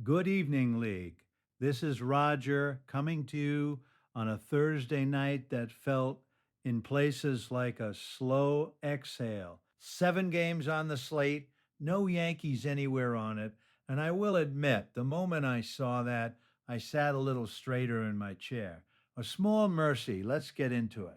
Good evening, League. This is Roger coming to you on a Thursday night that felt in places like a slow exhale. 7 games on the slate, no Yankees anywhere on it. And I will admit, the moment I saw that, I sat a little straighter in my chair. A small mercy. Let's get into it.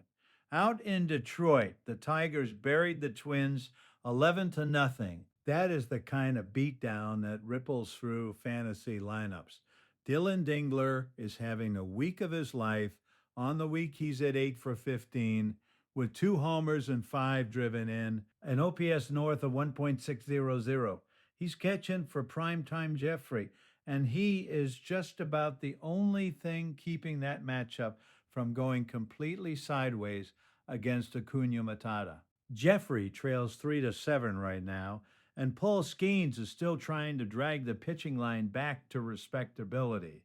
Out in Detroit, the Tigers buried the Twins 11 to nothing. That is the kind of beatdown that ripples through fantasy lineups. Dylan Dingler is having a week of his life. On the week, he's at 8 for 15 with 2 homers and 5 driven in, an OPS north of 1.600. He's catching for primetime Jeffrey, and he is just about the only thing keeping that matchup from going completely sideways against Acuna Matata. Jeffrey trails 3 to 7 right now, and Paul Skeens is still trying to drag the pitching line back to respectability.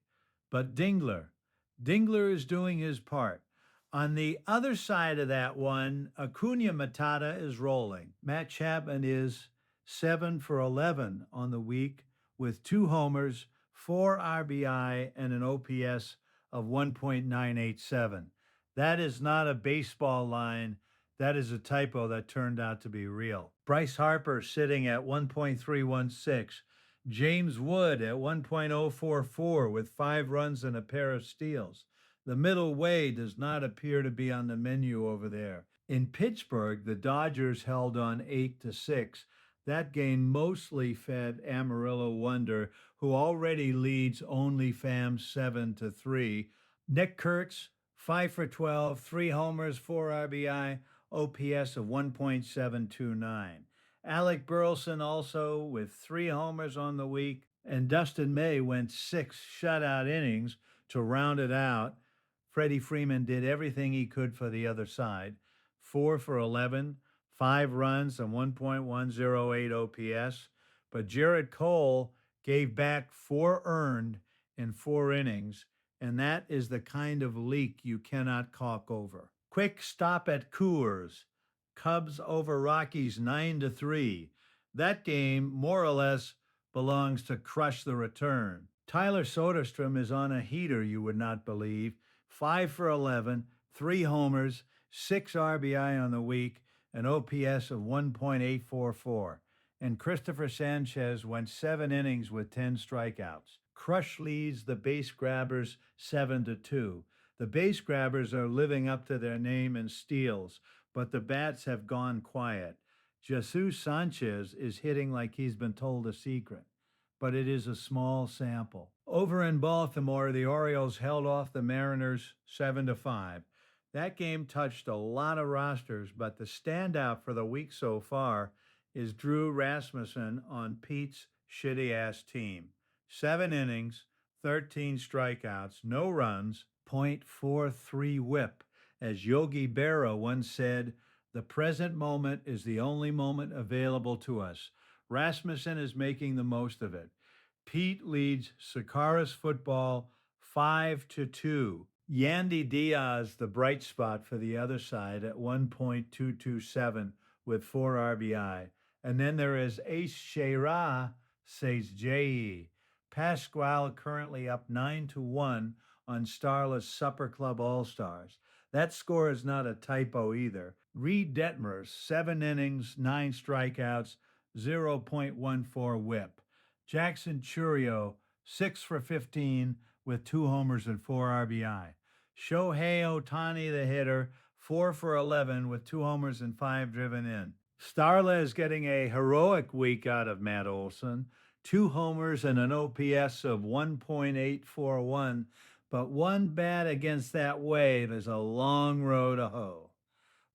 But Dingler is doing his part. On the other side of that one, Acuna Matata is rolling. Matt Chapman is 7 for 11 on the week with 2 homers, 4 RBI, and an OPS of 1.987. That is not a baseball line. That is a typo that turned out to be real. Bryce Harper sitting at 1.316. James Wood at 1.044 with 5 runs and a pair of steals. The middle way does not appear to be on the menu over there. In Pittsburgh, the Dodgers held on 8 to 6. That game mostly fed Amarillo Wonder, who already leads OnlyFams 7 to 3. Nick Kurtz, 5 for 12, 3 homers, 4 RBI, OPS of 1.729. Alec Burleson also with 3 homers on the week, and Dustin May went 6 shutout innings to round it out. Freddie Freeman did everything he could for the other side. 4 for 11, 5 runs, and 1.108 OPS. But Jarrett Cole gave back 4 earned in 4 innings, and that is the kind of leak you cannot caulk over. Quick stop at Coors. Cubs over Rockies 9 to 3. That game more or less belongs to Crush the Return. Tyler Soderstrom is on a heater you would not believe. 5 for 11, 3 homers, 6 RBI on the week, an OPS of 1.844. And Christopher Sanchez went 7 innings with 10 strikeouts. Crush leads the base grabbers 7 to 2. The base grabbers are living up to their name in steals, but the bats have gone quiet. Jesus Sanchez is hitting like he's been told a secret, but it is a small sample. Over in Baltimore, the Orioles held off the Mariners 7 to 5. That game touched a lot of rosters, but the standout for the week so far is Drew Rasmussen on Pete's shitty ass team. 7 innings, 13 strikeouts, no runs, .43 whip. As Yogi Berra once said, the present moment is the only moment available to us. Rasmussen is making the most of it. Pete leads Sakaris football 5 to 2. Yandy Diaz, the bright spot for the other side at 1.227 with 4 RBI. And then there is Ace Sheira, says J.E. Pasquale currently up 9 to 1 on Starless Supper Club All-Stars. That score is not a typo either. Reed Detmers, 7 innings, 9 strikeouts, 0.14 whip. Jackson Churio, 6 for 15 with 2 homers and 4 RBI. Shohei Ohtani, the hitter, 4 for 11 with 2 homers and 5 driven in. Starla is getting a heroic week out of Matt Olson, 2 homers and an OPS of 1.841, but one bat against that wave is a long road to hoe.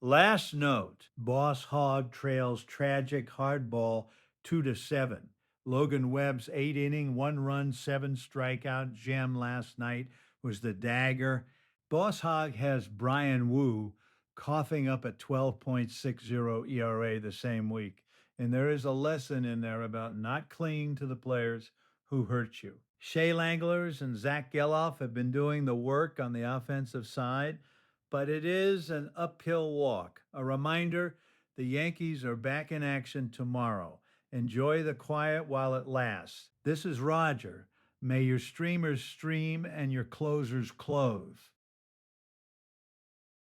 Last note, Boss Hogg trails tragic hardball 2 to 7. Logan Webb's 8 inning, 1 run, 7 strikeout gem last night was the dagger. Boss Hogg has Brian Wu coughing up at 12.60 ERA the same week. And there is a lesson in there about not clinging to the players who hurt you. Shea Langlers and Zach Geloff have been doing the work on the offensive side, but it is an uphill walk. A reminder, the Yankees are back in action tomorrow. Enjoy the quiet while it lasts. This is Roger. May your streamers stream and your closers close.